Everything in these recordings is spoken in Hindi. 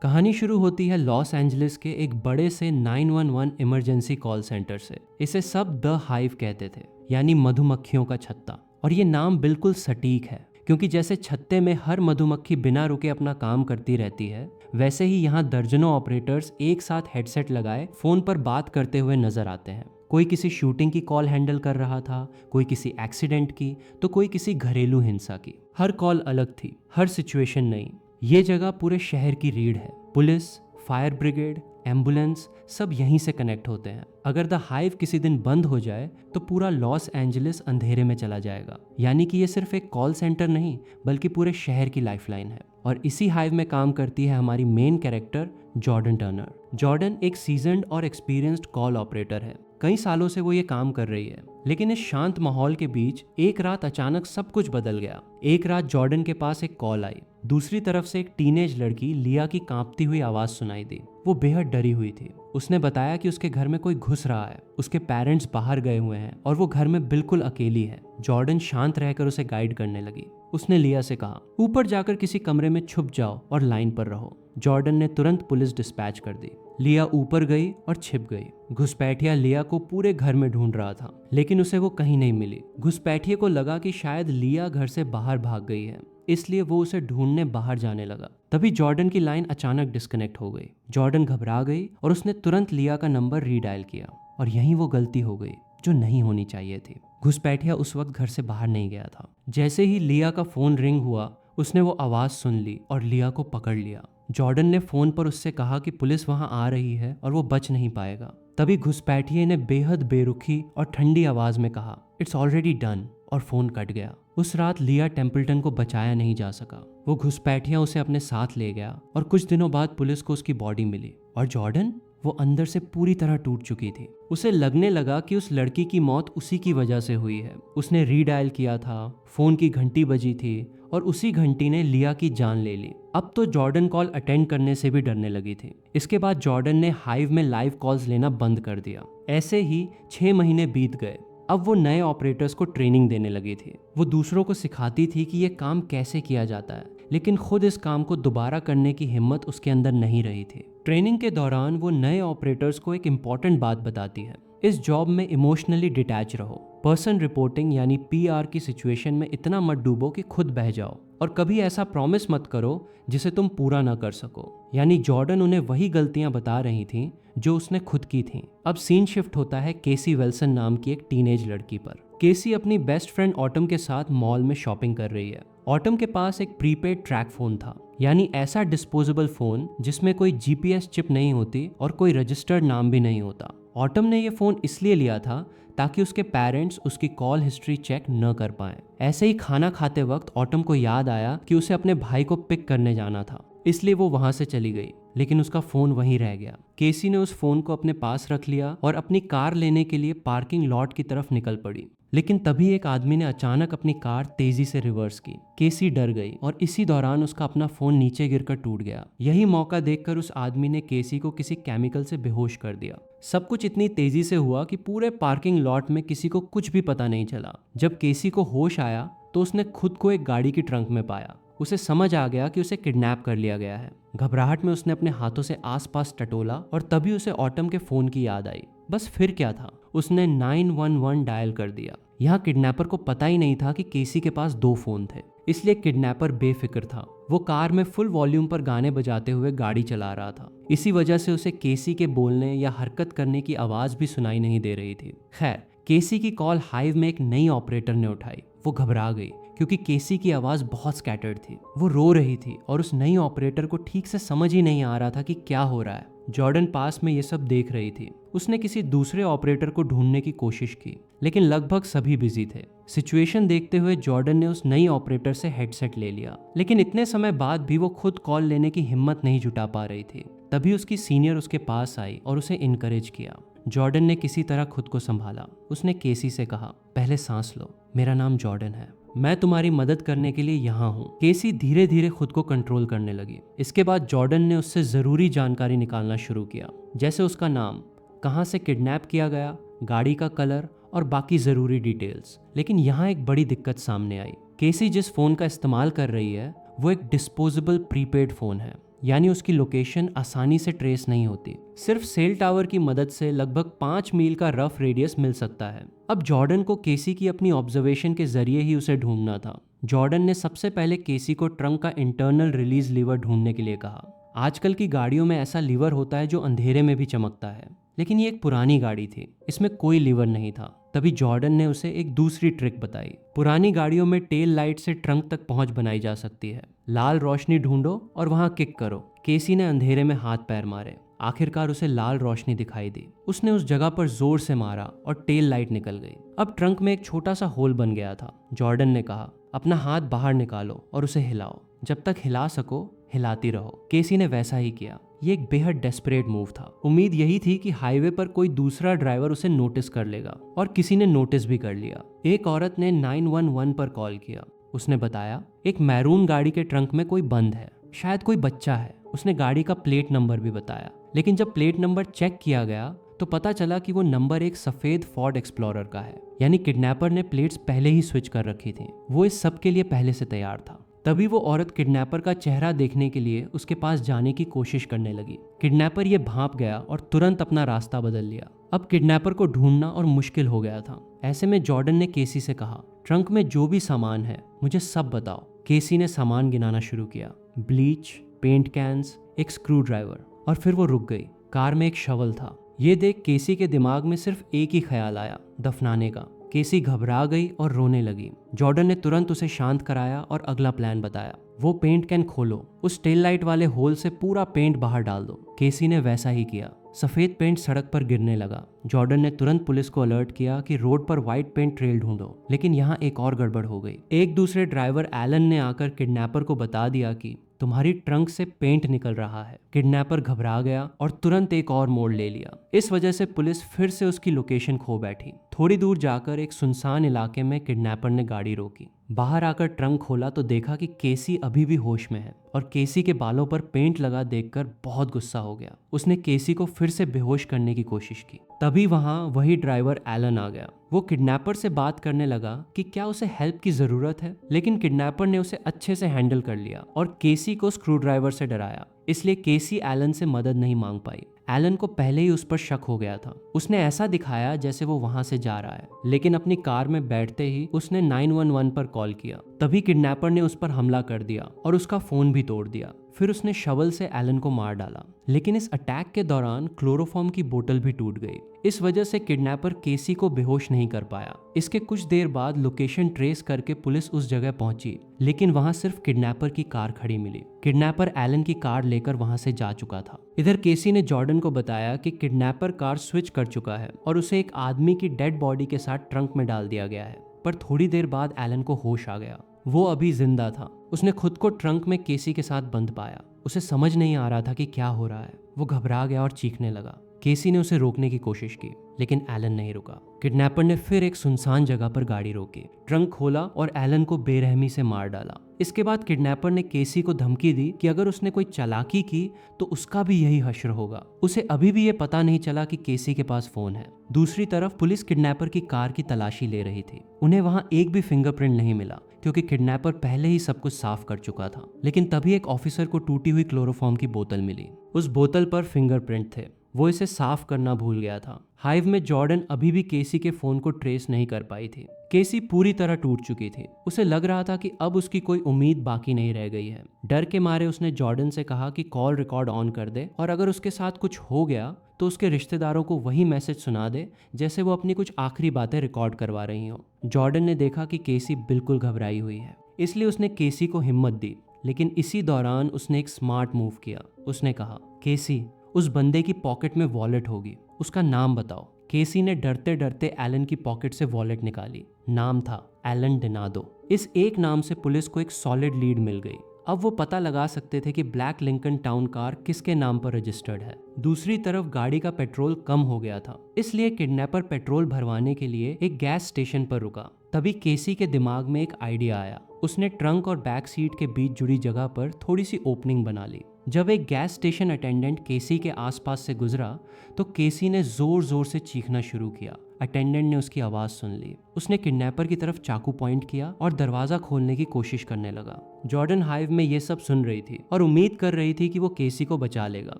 कहानी शुरू होती है लॉस एंजलिस के एक बड़े से 911 इमरजेंसी कॉल सेंटर से। इसे सब द हाइव कहते थे, यानी मधुमक्खियों का छत्ता। और ये नाम बिल्कुल सटीक है, क्योंकि जैसे छत्ते में हर मधुमक्खी बिना रुके अपना काम करती रहती है, वैसे ही यहाँ दर्जनों ऑपरेटर्स एक साथ हेडसेट लगाए फोन पर बात करते हुए नजर आते हैं। कोई किसी शूटिंग की कॉल हैंडल कर रहा था, कोई किसी एक्सीडेंट की, तो कोई किसी घरेलू हिंसा की। हर कॉल अलग थी, हर सिचुएशन नई। ये जगह पूरे शहर की रीढ़ है। पुलिस, फायर ब्रिगेड, एम्बुलेंस सब यहीं से कनेक्ट होते हैं। अगर द हाइव किसी दिन बंद हो जाए तो पूरा लॉस एंजलिस अंधेरे में चला जाएगा। यानी कि ये सिर्फ एक कॉल सेंटर नहीं, बल्कि पूरे शहर की लाइफलाइन है। और इसी हाइव में काम करती है हमारी main character Jordan Turner. Jordan एक सीजन्ड और एक्सपीरियंस्ड कॉल ऑपरेटर है। कई सालों से वो ये काम कर रही है, लेकिन इस शांत माहौल के बीच एक रात अचानक सब कुछ बदल गया। एक रात जॉर्डन के पास एक कॉल आई। दूसरी तरफ से एक टीनेज लड़की लिया की कांपती हुई आवाज सुनाई दी। वो बेहद डरी हुई थी। उसने बताया कि उसके घर में कोई घुस रहा है, उसके पेरेंट्स बाहर गए हुए हैं और वो घर में बिल्कुल अकेली है। जॉर्डन शांत रहकर उसे गाइड करने लगी। उसने लिया से कहा, ऊपर जाकर किसी कमरे में छुप जाओ और लाइन पर रहो। जॉर्डन ने तुरंत पुलिस डिस्पैच कर दी। लिया ऊपर गई और छिप गई। घुसपैठिया लिया को पूरे घर में ढूंढ रहा था, लेकिन उसे वो कहीं नहीं मिली। घुसपैठिए को लगा कि शायद लिया घर से बाहर भाग गई है, इसलिए वो उसे ढूंढने बाहर जाने लगा। तभी जॉर्डन की लाइन अचानक डिस्कनेक्ट हो गई। जॉर्डन घबरा गई और उसने तुरंत लिया का नंबर रीडायल किया। और यहीं वो गलती हो गई जो नहीं होनी चाहिए थी। घुसपैठिया उस वक्त घर से बाहर नहीं गया था। जैसे ही लिया का फोन रिंग हुआ, उसने वो आवाज सुन ली और लिया को पकड़ लिया। जॉर्डन ने फोन पर उससे कहा कि पुलिस वहां आ रही है और वो बच नहीं पाएगा। तभी घुसपैठिए ने बेहद बेरुखी और ठंडी आवाज में कहा, इट्स ऑलरेडी डन, और फोन कट गया। उस रात लिया टेम्पल्टन को बचाया नहीं जा सका। वो घुसपैठिया उसे अपने साथ ले गया और कुछ दिनों बाद पुलिस को उसकी बॉडी मिली। और जॉर्डन, वो अंदर से पूरी तरह टूट चुकी थी। उसे लगने लगा कि उस लड़की की मौत उसी की वजह से हुई है। उसने रीडायल किया था, फोन की घंटी बजी थी और उसी घंटी ने लिया की जान ले ली। अब तो जॉर्डन कॉल अटेंड करने से भी डरने लगी थी। इसके बाद जॉर्डन ने हाइव में लाइव कॉल्स लेना बंद कर दिया। ऐसे ही 6 महीने बीत गए। अब वो नए ऑपरेटर्स को ट्रेनिंग देने लगी थी। वो दूसरों को सिखाती थी कि ये काम कैसे किया जाता है, लेकिन खुद इस काम को दोबारा करने की हिम्मत उसके अंदर नहीं रही थी। ट्रेनिंग के दौरान वो नए ऑपरेटर्स को एक इम्पॉर्टेंट बात बताती है, इस जॉब में इमोशनली डिटैच रहो। पर्सन रिपोर्टिंग यानी PR की सिचुएशन में इतना मत डूबो कि खुद बह जाओ, और कभी ऐसा प्रॉमिस मत करो जिसे तुम पूरा ना कर सको। यानी जॉर्डन उन्हें वही गलतियां बता रही थी जो उसने खुद की थी। अब सीन शिफ्ट होता है केसी विल्सन नाम की एक टीनेज लड़की पर। केसी अपनी बेस्ट फ्रेंड ऑटम के साथ मॉल में शॉपिंग कर रही है। ऑटम के पास एक प्रीपेड ट्रैक फोन था, यानी ऐसा डिस्पोजेबल फोन जिसमें कोई GPS चिप नहीं होती और कोई रजिस्टर्ड नाम भी नहीं होता। ऑटम ने ये फोन इसलिए लिया था ताकि उसके पेरेंट्स उसकी कॉल हिस्ट्री चेक न कर पाएं। ऐसे ही खाना खाते वक्त ऑटम को याद आया कि उसे अपने भाई को पिक करने जाना था, इसलिए वो वहां से चली गई, लेकिन उसका फोन वहीं रह गया। केसी ने उस फोन को अपने पास रख लिया और अपनी कार लेने के लिए पार्किंग लॉट की तरफ निकल पड़ी। लेकिन तभी एक आदमी ने अचानक अपनी कार तेजी से रिवर्स की। केसी डर गई और इसी दौरान उसका अपना फोन नीचे गिरकर टूट गया। यही मौका देखकर उस आदमी ने केसी को किसी केमिकल से बेहोश कर दिया। सब कुछ इतनी तेजी से हुआ कि पूरे पार्किंग लॉट में किसी को कुछ भी पता नहीं चला। जब केसी को होश आया तो उसने खुद को एक गाड़ी की ट्रंक में पाया। उसे समझ आ गया कि उसे किडनैप कर लिया गया है। घबराहट में उसने अपने हाथों से आसपास टटोला और तभी उसे ऑटम के फोन की याद आई। बस फिर क्या था, उसने 911 डायल कर दिया। यहाँ किडनैपर को पता ही नहीं था कि केसी के पास 2 फोन थे, इसलिए किडनैपर बेफिक्र था। वो कार में फुल वॉल्यूम पर गाने बजाते हुए गाड़ी चला रहा था। इसी वजह से उसे केसी के बोलने या हरकत करने की आवाज भी सुनाई नहीं दे रही थी। खैर, केसी की कॉल हाइव में एक नई ऑपरेटर ने उठाई। वो घबरा गई क्योंकि केसी की आवाज बहुत स्कैटर्ड थी। वो रो रही थी और उस नई ऑपरेटर को ठीक से समझ ही नहीं आ रहा था कि क्या हो रहा है। जॉर्डन पास में ये सब देख रही थी। उसने किसी दूसरे ऑपरेटर को ढूंढने की कोशिश की, लेकिन लगभग सभी बिजी थे। सिचुएशन देखते हुए जॉर्डन ने उस नई ऑपरेटर से हेडसेट ले लिया, लेकिन इतने समय बाद भी वो खुद कॉल लेने की हिम्मत नहीं जुटा पा रही थी। तभी उसकी सीनियर उसके पास आई और उसे इनकरेज किया। जॉर्डन ने किसी तरह खुद को संभाला। उसने केसी से कहा, पहले सांस लो, मेरा नाम जॉर्डन है, मैं तुम्हारी मदद करने के लिए यहाँ हूँ। केसी धीरे धीरे खुद को कंट्रोल करने लगी। इसके बाद जॉर्डन ने उससे जरूरी जानकारी निकालना शुरू किया, जैसे उसका नाम, कहाँ से किडनैप किया गया, गाड़ी का कलर और बाकी जरूरी डिटेल्स। लेकिन यहाँ एक बड़ी दिक्कत सामने आई। केसी जिस फोन का इस्तेमाल कर रही है वो एक डिस्पोजेबल प्रीपेड फोन है, यानी उसकी लोकेशन आसानी से ट्रेस नहीं होती। सिर्फ सेल टावर की मदद से लगभग 5 मील का रफ रेडियस मिल सकता है। अब जॉर्डन को केसी की अपनी ऑब्जर्वेशन के जरिए ही उसे ढूंढना था। जॉर्डन ने सबसे पहले केसी को ट्रंक का इंटरनल रिलीज लीवर ढूंढने के लिए कहा। आजकल की गाड़ियों में ऐसा लीवर होता है जो अंधेरे में भी चमकता है, लेकिन ये एक पुरानी गाड़ी थी, इसमें कोई लीवर नहीं था। तभी जॉर्डन ने उसे एक दूसरी ट्रिक बताई। पुरानी गाड़ियों में टेल लाइट से ट्रंक तक पहुंच बनाई जा सकती है। लाल रोशनी ढूंढो और वहां किक करो। केसी ने अंधेरे में हाथ पैर मारे। आखिरकार उसे लाल रोशनी दिखाई दी। उसने उस जगह पर जोर से मारा और टेल लाइट निकल गई। अब ट्रंक में एक छोटा सा होल बन गया था। जॉर्डन ने कहा, अपना हाथ बाहर निकालो और उसे हिलाओ। जब तक हिला सको हिलाती रहो। केसी ने वैसा ही किया। ये एक बेहद डेस्परेट मूव था। उम्मीद यही थी कि हाईवे पर कोई दूसरा ड्राइवर उसे नोटिस कर लेगा, और किसी ने नोटिस भी कर लिया। एक औरत ने 911 पर कॉल किया। उसने बताया, एक मैरून गाड़ी के ट्रंक में कोई बंद है, शायद कोई बच्चा है। उसने गाड़ी का प्लेट नंबर भी बताया, लेकिन जब प्लेट नंबर चेक किया गया तो पता चला कि वो नंबर एक सफेद फोर्ड एक्सप्लोरर का है। यानी किडनैपर ने प्लेट्स पहले ही स्विच कर रखी थी। वो इस सब के लिए पहले से तैयार था। तभी वो औरत किडनैपर का चेहरा देखने के लिए उसके पास जाने की कोशिश करने लगी। किडनैपर ये भांप गया और तुरंत अपना रास्ता बदल लिया। अब किडनैपर को ढूंढना और मुश्किल हो गया था। ऐसे में जॉर्डन ने केसी से कहा, ट्रंक में जो भी सामान है मुझे सब बताओ। केसी ने सामान गिनाना शुरू किया। ब्लीच, पेंट कैन्स, एक स्क्रू ड्राइवर, और फिर वो रुक गई। कार में एक शवल था। ये देख केसी के दिमाग में सिर्फ एक ही ख्याल आया, दफनाने का। केसी घबरा गई और रोने लगी। जॉर्डन ने तुरंत उसे शांत कराया और अगला प्लान बताया। वो पेंट कैन खोलो, उस टेल लाइट वाले होल से पूरा पेंट बाहर डाल दो। केसी ने वैसा ही किया। सफेद पेंट सड़क पर गिरने लगा। जॉर्डन ने तुरंत पुलिस को अलर्ट किया कि रोड पर व्हाइट पेंट ट्रेल ढूंढो, लेकिन यहाँ एक और गड़बड़ हो गई। एक दूसरे ड्राइवर एलन ने आकर किडनैपर को बता दिया कि तुम्हारी ट्रंक से पेंट निकल रहा है। किडनैपर घबरा गया और तुरंत एक और मोड़ ले लिया। इस वजह से पुलिस फिर से उसकी लोकेशन खो बैठी। थोड़ी दूर जाकर एक सुनसान इलाके में किडनैपर ने गाड़ी रोकी। बाहर आकर ट्रंक खोला तो देखा कि केसी अभी भी होश में है, और केसी के बालों पर पेंट लगा देखकर बहुत गुस्सा हो गया। उसने केसी को फिर से बेहोश करने की कोशिश की। तभी वहां वही ड्राइवर एलन आ गया। वो किडनैपर से बात करने लगा कि क्या उसे हेल्प की जरूरत है, लेकिन किडनैपर ने उसे अच्छे से हैंडल कर लिया और केसी को स्क्रू ड्राइवर से डराया। इसलिए केसी एलन से मदद नहीं मांग पाई। एलन को पहले ही उस पर शक हो गया था। उसने ऐसा दिखाया जैसे वो वहां से जा रहा है, लेकिन अपनी कार में बैठते ही उसने 911 पर कॉल किया। तभी किडनैपर ने उस पर हमला कर दिया और उसका फोन भी तोड़ दिया। फिर उसने शवल से एलन को मार डाला, लेकिन इस अटैक के दौरान क्लोरोफॉर्म की बोतल भी टूट गई। इस वजह से किडनैपर केसी को बेहोश नहीं कर पाया। इसके कुछ देर बाद लोकेशन ट्रेस करके पुलिस उस जगह पहुंची, लेकिन वहां सिर्फ किडनैपर की कार खड़ी मिली। किडनैपर एलन की कार लेकर वहां से जा चुका था। इधर केसी ने जॉर्डन को बताया कि किडनैपर कार स्विच कर चुका है और उसे एक आदमी की डेड बॉडी के साथ ट्रंक में डाल दिया गया है। पर थोड़ी देर बाद एलन को होश आ गया। वो अभी जिंदा था। उसने खुद को ट्रंक में केसी के साथ बंद पाया। उसे समझ नहीं आ रहा था कि क्या हो रहा है। वो घबरा गया और चीखने लगा। केसी ने उसे रोकने की कोशिश की, लेकिन एलन नहीं रुका। किडनैपर ने फिर एक सुनसान जगह पर गाड़ी रोकी, ट्रंक खोला और एलन को बेरहमी से मार डाला। इसके बाद किडनैपर ने केसी को धमकी दी कि अगर उसने कोई चालाकी की तो उसका भी यही हश्र होगा। उसे अभी भी ये पता नहीं चला कि केसी के पास फोन है। दूसरी तरफ पुलिस किडनैपर की कार की तलाशी ले रही थी। उन्हें वहां एक भी फिंगरप्रिंट नहीं मिला, क्योंकि किडनैपर पहले ही सब कुछ साफ कर चुका था। लेकिन तभी एक ऑफिसर को टूटी हुई क्लोरोफॉर्म की बोतल मिली। उस बोतल पर फिंगरप्रिंट थे। वो इसे साफ करना भूल गया था। हाइव में जॉर्डन अभी भी केसी के फोन को ट्रेस नहीं कर पाई थी। केसी पूरी तरह टूट चुकी थी। उसे लग रहा था कि अब उसकी कोई उम्मीद बाकी नहीं रह गई है। डर के मारे उसने जॉर्डन से कहा कि कॉल रिकॉर्ड ऑन कर दे, और अगर उसके साथ कुछ हो गया तो उसके रिश्तेदारों को वही मैसेज सुना दे जैसे वो अपनी कुछ आखिरी बातें रिकॉर्ड करवा रही हो। जॉर्डन ने देखा कि केसी बिल्कुल घबराई हुई है, इसलिए उसने केसी को हिम्मत दी। लेकिन इसी दौरान उसने एक स्मार्ट मूव किया। उसने कहा, केसी, उस बंदे की पॉकेट में वॉलेट होगी, उसका नाम बताओ। केसी ने डरते डरते एलन की पॉकेट से वॉलेट निकाली। नाम था एलन डिनाडो। इस एक नाम से पुलिस को एक सॉलिड लीड मिल गई। अब वो पता लगा सकते थे कि ब्लैक लिंकन टाउन कार किसके नाम पर रजिस्टर्ड है। दूसरी तरफ गाड़ी का पेट्रोल कम हो गया था, इसलिए किडनैपर पेट्रोल भरवाने के लिए एक गैस स्टेशन पर रुका। तभी केसी के दिमाग में एक आइडिया आया। उसने ट्रंक और बैक सीट के बीच जुड़ी जगह पर थोड़ी सी ओपनिंग बना ली। जब एक गैस स्टेशन अटेंडेंट केसी के आसपास से गुजरा तो केसी ने जोर जोर से चीखना शुरू किया। अटेंडेंट ने उसकी आवाज सुन ली। उसने किडनैपर की तरफ चाकू पॉइंट किया और दरवाजा खोलने की कोशिश करने लगा। जॉर्डन हाइव में ये सब सुन रही थी और उम्मीद कर रही थी कि वो केसी को बचा लेगा।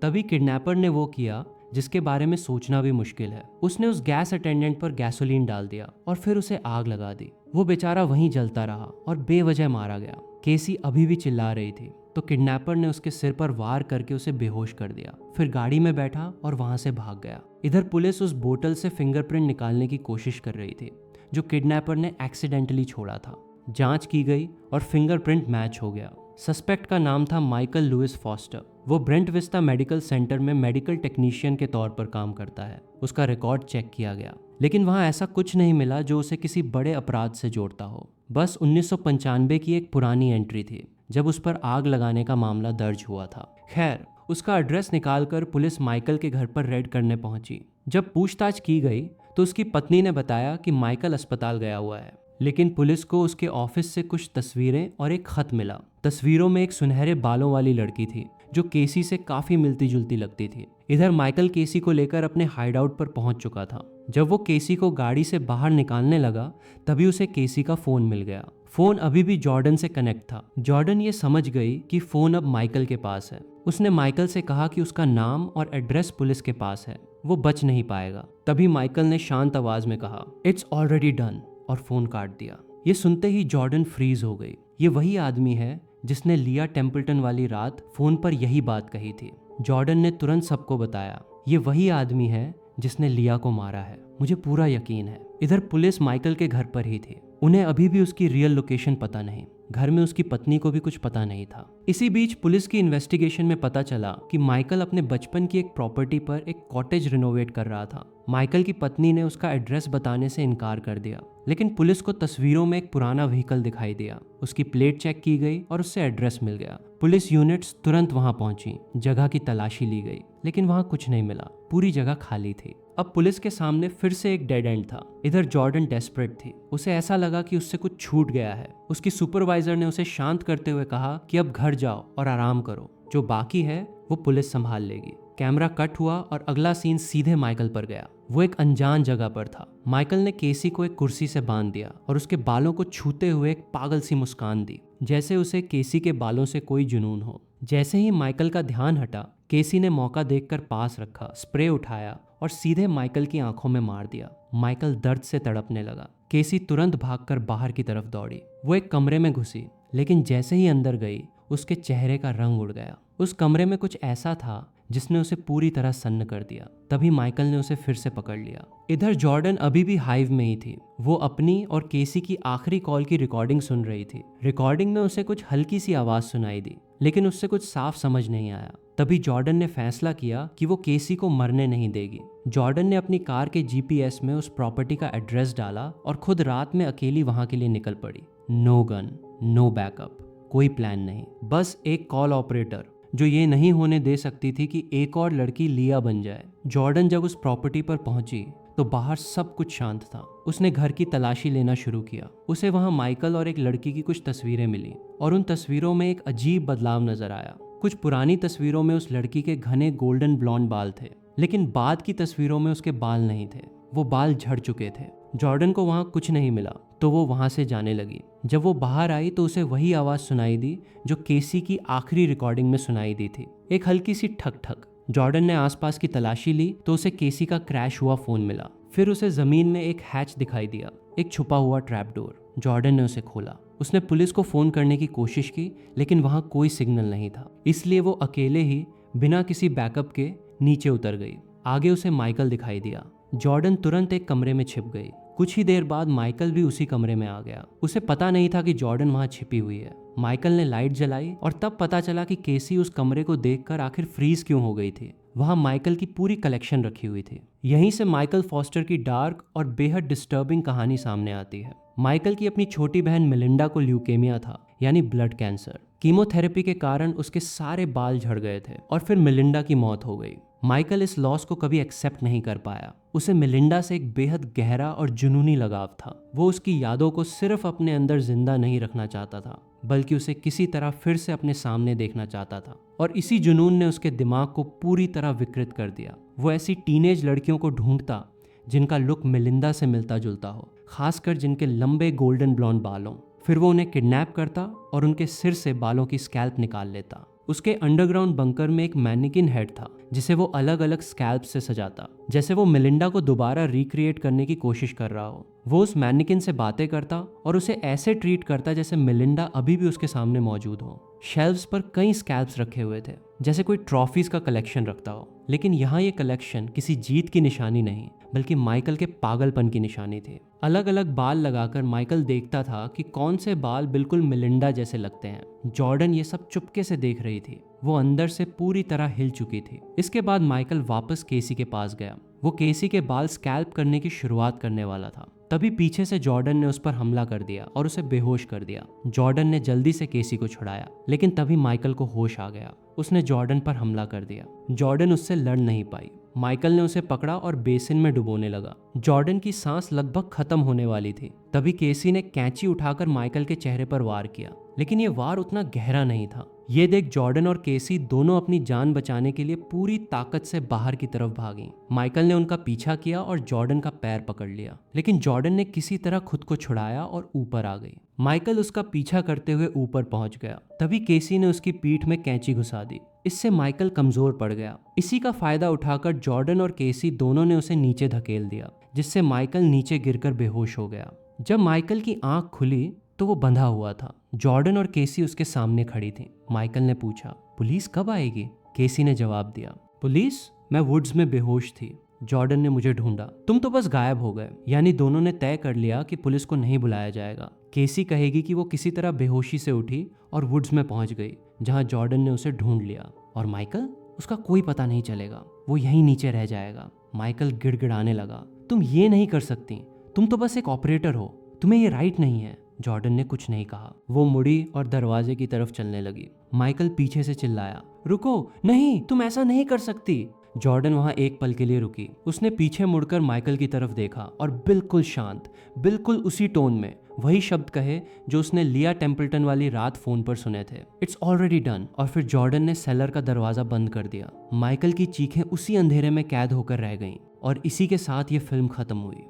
तभी किडनैपर ने वो किया जिसके बारे में सोचना भी मुश्किल है। उसने उस गैस अटेंडेंट पर गैसोलीन डाल दिया और फिर उसे आग लगा दी। वो बेचारा वहीं जलता रहा और बेवजह मारा गया। केसी अभी भी चिल्ला रही थी तो किडनैपर ने उसके सिर पर वार करके उसे बेहोश कर दिया। फिर गाड़ी में बैठा और वहां से भाग गया। इधर पुलिस उस बोतल से फिंगरप्रिंट निकालने की कोशिश कर रही थी जो किडनैपर ने एक्सीडेंटली छोड़ा था। जांच की गई और फिंगरप्रिंट मैच हो गया। सस्पेक्ट का नाम था माइकल लुइस फॉस्टर। वो ब्रेंट विस्टा मेडिकल सेंटर में मेडिकल टेक्नीशियन के तौर पर काम करता है। उसका रिकॉर्ड चेक किया गया लेकिन वहां ऐसा कुछ नहीं मिला जो उसे किसी बड़े अपराध से जोड़ता हो। बस 1995 की एक पुरानी एंट्री थी जब उस पर आग लगाने का मामला दर्ज हुआ था। खैर, उसका एड्रेस निकालकर पुलिस माइकल के घर पर रेड करने पहुंची। जब पूछताछ की गई तो उसकी पत्नी ने बताया कि माइकल अस्पताल गया हुआ है, लेकिन पुलिस को उसके ऑफिस से कुछ तस्वीरें और एक खत मिला। तस्वीरों में एक सुनहरे बालों वाली लड़की थी जो केसी से काफी मिलती जुलती लगती थी। इधर माइकल केसी को लेकर अपने हाइडआउट पर पहुंच चुका था। जब वो केसी को गाड़ी से बाहर निकालने लगा तभी उसे केसी का फोन मिल गया। फोन अभी भी जॉर्डन से कनेक्ट था। जॉर्डन ये समझ गई कि फोन अब माइकल के पास है। उसने माइकल से कहा कि उसका नाम और एड्रेस पुलिस के पास है, वो बच नहीं पाएगा। तभी माइकल ने शांत आवाज में कहा, इट्स ऑलरेडी डन, और फोन काट दिया। ये सुनते ही जॉर्डन फ्रीज हो गई। ये वही आदमी है जिसने लिया टेम्पल्टन वाली रात फोन पर यही बात कही थी। जॉर्डन ने तुरंत सबको बताया, ये वही आदमी है जिसने लिया को मारा है, मुझे पूरा यकीन है। इधर पुलिस माइकल के घर पर ही थी। उन्हें अभी भी उसकी रियल लोकेशन पता नहीं। घर में उसकी पत्नी को भी कुछ पता नहीं था। इसी बीच पुलिस की इन्वेस्टिगेशन में पता चला कि माइकल अपने बचपन की एक प्रॉपर्टी पर एक कॉटेज रिनोवेट कर रहा था। माइकल की पत्नी ने उसका एड्रेस बताने से इनकार कर दिया, लेकिन पुलिस को तस्वीरों में एक पुराना व्हीकल दिखाई दिया। उसकी प्लेट चेक की गई और उससे एड्रेस मिल गया। पुलिस यूनिट्स तुरंत वहां पहुंची। जगह की तलाशी ली गई लेकिन वहां कुछ नहीं मिला। पूरी जगह खाली थी। अब पुलिस के सामने फिर से एक डेड एंड था। इधर जॉर्डन डेस्परेट थी। उसे ऐसा लगा कि उससे कुछ छूट गया है। उसकी सुपरवाइजर ने उसे शांत करते हुए कहा कि अब घर जाओ और आराम करो, जो बाकी है वो पुलिस संभाल लेगी। कैमरा कट हुआ और अगला सीन सीधे माइकल पर गया। वो एक अनजान जगह पर था। माइकल ने केसी को एक कुर्सी से बांध दिया और उसके बालों को छूते हुए एक पागल सी मुस्कान दी, जैसे उसे केसी के बालों से कोई जुनून हो। जैसे ही माइकल का ध्यान हटा, केसी ने मौका देखकर पास रखा, स्प्रे उठाया और सीधे माइकल की आंखों में मार दिया। माइकल दर्द से तड़पने लगा। केसी तुरंत भागकर बाहर की तरफ दौड़ी। वो एक कमरे में घुसी, लेकिन जैसे ही अंदर गई उसके चेहरे का रंग उड़ गया। उस कमरे में कुछ ऐसा था जिसने उसे पूरी तरह सन्न कर दिया। तभी माइकल ने उसे फिर से पकड़ लिया। इधर जॉर्डन अभी भी हाइव में ही थी। वो अपनी और केसी की आखिरी कॉल की रिकॉर्डिंग सुन रही थी। रिकॉर्डिंग में उसे कुछ हल्की सी आवाज सुनाई दी, लेकिन उससे कुछ साफ समझ नहीं आया। तभी जॉर्डन ने फैसला किया कि वो केसी को मरने नहीं देगी। जॉर्डन ने अपनी कार के जीपीएस में उस प्रॉपर्टी का एड्रेस डाला और खुद रात में अकेली वहां के लिए निकल पड़ी। नो गन, नो बैकअप, कोई प्लान नहीं, बस एक कॉल ऑपरेटर जो ये नहीं होने दे सकती थी कि एक और लड़की लिया बन जाए। जॉर्डन जब उस प्रॉपर्टी पर पहुंची तो बाहर सब कुछ शांत था। उसने घर की तलाशी लेना शुरू किया। उसे वहां माइकल और एक लड़की की कुछ तस्वीरें मिली और उन तस्वीरों में एक अजीब बदलाव नजर आया। कुछ पुरानी तस्वीरों में उस लड़की के घने गोल्डन ब्लॉन्ड बाल थे, लेकिन बाद की तस्वीरों में उसके बाल नहीं थे। वो बाल झड़ चुके थे। जॉर्डन को वहां कुछ नहीं मिला तो वो वहां से जाने लगी। जब वो बाहर आई तो उसे वही आवाज सुनाई दी जो केसी की आखिरी रिकॉर्डिंग में सुनाई दी थी, एक हल्की सी ठक ठक। जॉर्डन ने आसपास की तलाशी ली तो उसे केसी का क्रैश हुआ फोन मिला। फिर उसे जमीन में एक हैच दिखाई दिया, एक छुपा हुआ ट्रैप डोर। जॉर्डन ने उसे खोला। उसने पुलिस को फोन करने की कोशिश की, लेकिन वहां कोई सिग्नल नहीं था। इसलिए वो अकेले ही बिना किसी बैकअप के नीचे उतर गई। आगे उसे माइकल दिखाई दिया। जॉर्डन तुरंत एक कमरे में छिप गई। कुछ ही देर बाद माइकल भी उसी कमरे में आ गया। उसे पता नहीं था कि जॉर्डन वहां छिपी हुई है। माइकल ने लाइट जलाई और तब पता चला कि केसी उस कमरे को देखकर आखिर फ्रीज क्यों हो गई थी। वहां माइकल की पूरी कलेक्शन रखी हुई थी। यहीं से माइकल फॉस्टर की डार्क और बेहद डिस्टर्बिंग कहानी सामने आती है। माइकल की अपनी छोटी बहन मिलिंडा को ल्यूकेमिया था, यानी ब्लड कैंसर। कीमोथेरेपी के कारण उसके सारे बाल झड़ गए थे और फिर मिलिंडा की मौत हो गई। माइकल इस लॉस को कभी एक्सेप्ट नहीं कर पाया। उसे मिलिंडा से एक बेहद गहरा और जुनूनी लगाव था। वो उसकी यादों को सिर्फ अपने अंदर जिंदा नहीं रखना चाहता था, बल्कि उसे किसी तरह फिर से अपने सामने देखना चाहता था। और इसी जुनून ने उसके दिमाग को पूरी तरह विकृत कर दिया। वो ऐसी टीनेज लड़कियों को ढूंढता जिनका लुक मिलिंदा से मिलता जुलता हो, खासकर जिनके लंबे गोल्डन ब्लॉन्ड बाल हों। फिर वो उन्हें किडनैप करता और उनके सिर से बालों की स्कैल्प निकाल लेता। उसके अंडरग्राउंड बंकर में एक मैनिकिन हेड था जिसे वो अलग अलग स्कैल्प से सजाता, जैसे वो मिलिंडा को दोबारा रिक्रिएट करने की कोशिश कर रहा हो। वो उस मैनिकिन से बातें करता और उसे ऐसे ट्रीट करता जैसे मिलिंडा अभी भी उसके सामने मौजूद हो। शेल्व्स पर कई स्कैल्प्स रखे हुए थे, जैसे कोई ट्रॉफीज का कलेक्शन रखता हो। लेकिन यहाँ ये कलेक्शन किसी जीत की निशानी नहीं, बल्कि माइकल के पागलपन की निशानी थी। अलग अलग बाल लगाकर माइकल देखता था कि कौन से बाल बिल्कुल मिलिंडा जैसे लगते हैं। जॉर्डन ये सब चुपके से देख रही थी। वो अंदर से पूरी तरह हिल चुकी थी। इसके बाद माइकल वापस केसी के पास गया। वो केसी के बाल स्कैल्प करने की शुरुआत करने वाला था। तभी पीछे से जॉर्डन ने उस पर हमला कर दिया और उसे बेहोश कर दिया। जॉर्डन ने जल्दी से केसी को छुड़ाया, लेकिन तभी माइकल को होश आ गया। उसने जॉर्डन पर हमला कर दिया। जॉर्डन उससे लड़ नहीं पाई। माइकल ने उसे पकड़ा और बेसिन में डुबोने लगा। जॉर्डन की सांस लगभग खत्म होने वाली थी। तभी केसी ने कैंची उठाकर माइकल के चेहरे पर वार किया, लेकिन ये वार उतना गहरा नहीं था। ये देख जॉर्डन और केसी दोनों अपनी जान बचाने के लिए पूरी ताकत से बाहर की तरफ भागी। माइकल ने उनका पीछा किया और जॉर्डन का पैर पकड़ लिया, लेकिन जॉर्डन ने किसी तरह खुद को छुड़ाया और ऊपर आ गई। माइकल उसका पीछा करते हुए ऊपर पहुंच गया। तभी केसी ने उसकी पीठ में कैंची घुसा दी। इससे माइकल कमजोर पड़ गया। इसी का फायदा उठाकर जॉर्डन और केसी दोनों ने उसे नीचे धकेल दिया, जिससे माइकल नीचे गिरकर बेहोश हो गया। जब माइकल की आंख खुली तो वो बंधा हुआ था। जॉर्डन और केसी उसके सामने खड़ी थी। माइकल ने पूछा, पुलिस कब आएगी? केसी ने जवाब दिया, पुलिस? मैं वुड्स में बेहोश थी। जॉर्डन ने मुझे ढूंढा, तुम तो बस गायब हो गए। यानी दोनों ने तय कर लिया कि पुलिस को नहीं बुलाया जाएगा। केसी कहेगी कि वो किसी तरह बेहोशी से उठी और वुड्स में पहुंच गई, जहां जॉर्डन ने उसे ढूंढ लिया। और माइकल? उसका कोई पता नहीं चलेगा, वो यहीं नीचे रह जाएगा। माइकल गिड़गिड़ाने लगा, तुम ये नहीं कर सकती, तुम तो बस एक ऑपरेटर हो, तुम्हें ये राइट नहीं है। जॉर्डन ने कुछ नहीं कहा। वो मुड़ी और दरवाजे की तरफ चलने लगी। माइकल पीछे से चिल्लाया, रुको, नहीं, तुम ऐसा नहीं कर सकती। जॉर्डन वहां एक पल के लिए रुकी। उसने पीछे मुड़कर माइकल की तरफ देखा और बिल्कुल शांत, बिल्कुल उसी टोन में वही शब्द कहे जो उसने लिया टेम्पल्टन वाली रात फोन पर सुने थे, इट्स ऑलरेडी डन। और फिर जॉर्डन ने सेलर का दरवाजा बंद कर दिया। माइकल की चीखें उसी अंधेरे में कैद होकर रह गईं और इसी के साथ ये फिल्म खत्म हुई।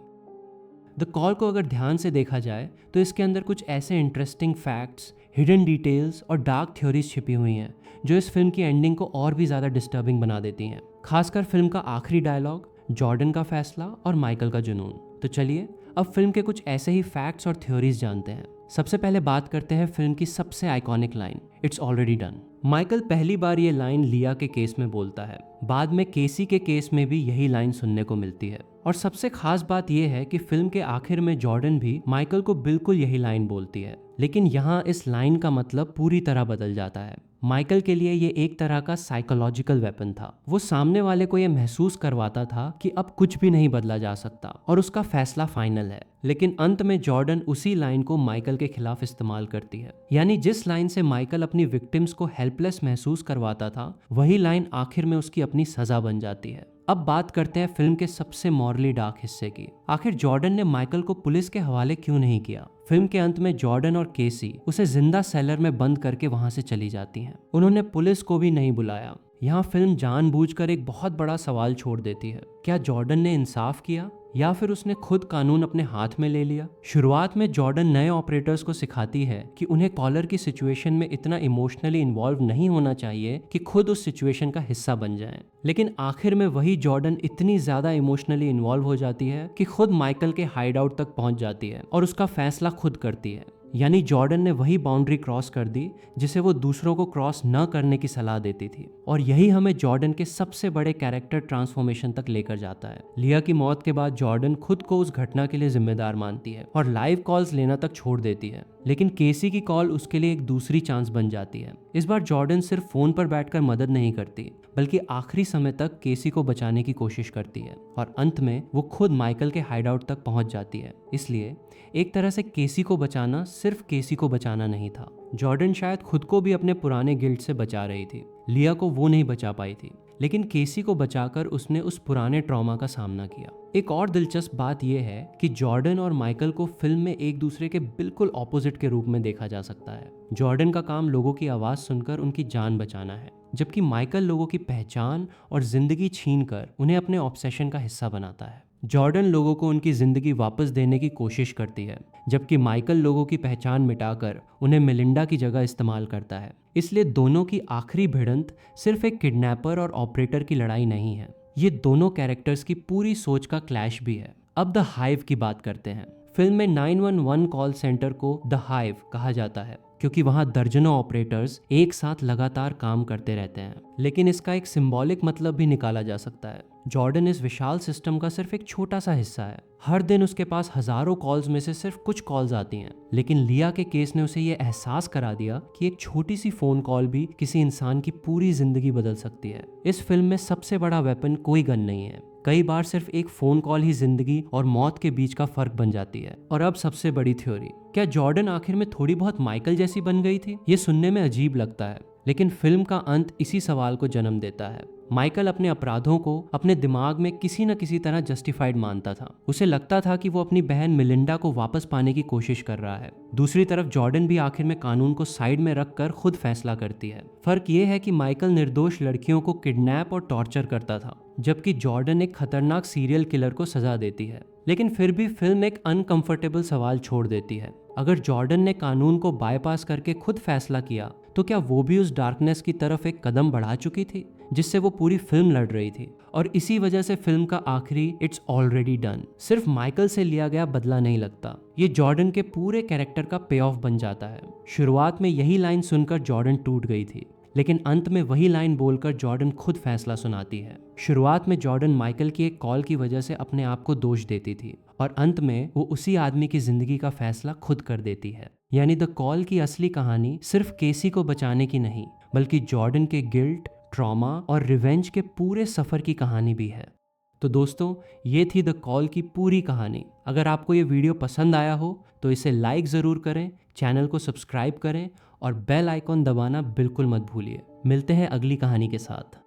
द कॉल को अगर ध्यान से देखा जाए तो इसके अंदर कुछ ऐसे इंटरेस्टिंग फैक्ट्स, हिडन डिटेल्स और डार्क थ्योरीज छिपी हुई हैं जो इस फिल्म की एंडिंग को और भी ज़्यादा डिस्टर्बिंग बना देती हैं। खासकर फिल्म का आखिरी डायलॉग, जॉर्डन का फैसला और माइकल का जुनून। तो चलिए अब फिल्म के कुछ ऐसे ही फैक्ट्स और थ्योरीज जानते हैं। सबसे पहले बात करते हैं फिल्म की सबसे iconic line, it's already done. Michael पहली बार ये लाइन लिया के केस में बोलता है। बाद में केसी के केस में भी यही लाइन सुनने को मिलती है। और सबसे खास बात यह है कि फिल्म के आखिर में जॉर्डन भी माइकल को बिल्कुल यही लाइन बोलती है, लेकिन यहाँ इस लाइन का मतलब पूरी तरह बदल जाता है। माइकल के लिए ये एक तरह का साइकोलॉजिकल वेपन था। वो सामने वाले को ये महसूस करवाता था कि अब कुछ भी नहीं बदला जा सकता और उसका फैसला फाइनल है। लेकिन अंत में जॉर्डन उसी लाइन को माइकल के खिलाफ इस्तेमाल करती है। यानी जिस लाइन से माइकल अपनी विक्टिम्स को हेल्पलेस महसूस करवाता था, वही लाइन आखिर में उसकी अपनी सजा बन जाती है। अब बात करते हैं फिल्म के सबसे मॉरली डार्क हिस्से की। आखिर जॉर्डन ने माइकल को पुलिस के हवाले क्यों नहीं किया? फिल्म के अंत में जॉर्डन और केसी उसे जिंदा सेलर में बंद करके वहां से चली जाती हैं। उन्होंने पुलिस को भी नहीं बुलाया। यहाँ फिल्म जानबूझकर एक बहुत बड़ा सवाल छोड़ देती है, क्या जॉर्डन ने इंसाफ किया या फिर उसने खुद कानून अपने हाथ में ले लिया? शुरुआत में जॉर्डन नए ऑपरेटर्स को सिखाती है कि उन्हें कॉलर की सिचुएशन में इतना इमोशनली इन्वॉल्व नहीं होना चाहिए कि खुद उस सिचुएशन का हिस्सा बन जाएं। लेकिन आखिर में वही जॉर्डन इतनी ज्यादा इमोशनली इन्वॉल्व हो जाती है कि खुद माइकल के हाइड आउट तक पहुंच जाती है और उसका फैसला खुद करती है। यानी जॉर्डन ने वही बाउंड्री क्रॉस कर दी जिसे वो दूसरों को क्रॉस न करने की सलाह देती थी। और यही हमें जॉर्डन के सबसे बड़े कैरेक्टर ट्रांसफॉर्मेशन तक लेकर जाता है। लिया की मौत के बाद जॉर्डन खुद को उस घटना के लिए जिम्मेदार मानती है और लाइव कॉल्स लेना तक छोड़ देती है। लेकिन केसी की कॉल उसके लिए एक दूसरी चांस बन जाती है। इस बार जॉर्डन सिर्फ फोन पर बैठकर मदद नहीं करती, बल्कि आखिरी समय तक केसी को बचाने की कोशिश करती है और अंत में वो खुद माइकल के हाइडआउट तक पहुंच जाती है। इसलिए एक तरह से केसी को बचाना सिर्फ केसी को बचाना नहीं था। जॉर्डन शायद खुद को भी अपने पुराने गिल्ट से बचा रही थी। लिया को वो नहीं बचा पाई थी, लेकिन केसी को बचाकर उसने उस पुराने ट्रॉमा का सामना किया। एक और दिलचस्प बात यह है कि जॉर्डन और माइकल को फिल्म में एक दूसरे के बिल्कुल ऑपोजिट के रूप में देखा जा सकता है। जॉर्डन का काम लोगों की आवाज सुनकर उनकी जान बचाना है, जबकि माइकल लोगों की पहचान और जिंदगी छीनकर उन्हें अपने ऑब्सेशन का हिस्सा बनाता है। जॉर्डन लोगों को उनकी जिंदगी वापस देने की कोशिश करती है, जबकि माइकल लोगों की पहचान मिटाकर उन्हें मेलिंडा की जगह इस्तेमाल करता है। इसलिए दोनों की आखिरी भिड़ंत सिर्फ एक किडनैपर और ऑपरेटर की लड़ाई नहीं है, ये दोनों कैरेक्टर्स की पूरी सोच का क्लैश भी है। अब द हाइव की बात करते हैं। फिल्म में 911 कॉल सेंटर को द हाइव कहा जाता है क्योंकि वहां दर्जनों ऑपरेटर्स एक साथ लगातार काम करते रहते हैं। लेकिन इसका एक सिंबॉलिक मतलब भी निकाला जा सकता है। जॉर्डन इस विशाल सिस्टम का सिर्फ एक छोटा सा हिस्सा है। हर दिन उसके पास हजारों कॉल्स में से सिर्फ कुछ कॉल्स आती हैं, लेकिन लिया के केस ने उसे ये एहसास करा दिया कि एक छोटी सी फोन कॉल भी किसी इंसान की पूरी जिंदगी बदल सकती है। इस फिल्म में सबसे बड़ा वेपन कोई गन नहीं है, कई बार सिर्फ एक फोन कॉल ही जिंदगी और मौत के बीच का फर्क बन जाती है। और अब सबसे बड़ी थ्योरी, क्या जॉर्डन आखिर में थोड़ी बहुत माइकल जैसी बन गई थी? ये सुनने में अजीब लगता है, लेकिन फिल्म का अंत इसी सवाल को जन्म देता है। माइकल अपने अपराधों को अपने दिमाग में किसी न किसी तरह जस्टिफाइड मानता था। उसे लगता था कि वो अपनी बहन मिलिंडा को वापस पाने की कोशिश कर रहा है। दूसरी तरफ जॉर्डन भी आखिर में कानून को साइड में रखकर खुद फैसला करती है। फर्क ये है कि माइकल निर्दोष लड़कियों को किडनैप और टॉर्चर करता था, जबकि जॉर्डन एक खतरनाक सीरियल किलर को सजा देती है। लेकिन फिर भी फिल्म एक अनकंफर्टेबल सवाल छोड़ देती है। अगर जॉर्डन ने कानून को बाईपास करके खुद फैसला किया, तो क्या वो भी उस डार्कनेस की तरफ एक कदम बढ़ा चुकी थी जिससे वो पूरी फिल्म लड़ रही थी? और इसी वजह से फिल्म का आखिरी इट्स ऑलरेडी डन सिर्फ माइकल से लिया गया बदला नहीं लगता, ये जॉर्डन के पूरे कैरेक्टर का पे ऑफ बन जाता है। शुरुआत में यही लाइन सुनकर जॉर्डन टूट गई थी, लेकिन अंत में वही लाइन बोलकर जॉर्डन खुद फैसला सुनाती है। शुरुआत में जॉर्डन माइकल की एक कॉल की वजह से अपने आप को दोष देती थी, और अंत में वो उसी आदमी की जिंदगी का फैसला खुद कर देती है। यानी द कॉल की असली कहानी सिर्फ केसी को बचाने की नहीं, बल्कि जॉर्डन के गिल्ट, ट्रॉमा और रिवेंज के पूरे सफर की कहानी भी है। तो दोस्तों, ये थी द कॉल की पूरी कहानी। अगर आपको ये वीडियो पसंद आया हो तो इसे लाइक ज़रूर करें, चैनल को सब्सक्राइब करें और बेल आइकॉन दबाना बिल्कुल मत भूलिए। मिलते हैं अगली कहानी के साथ।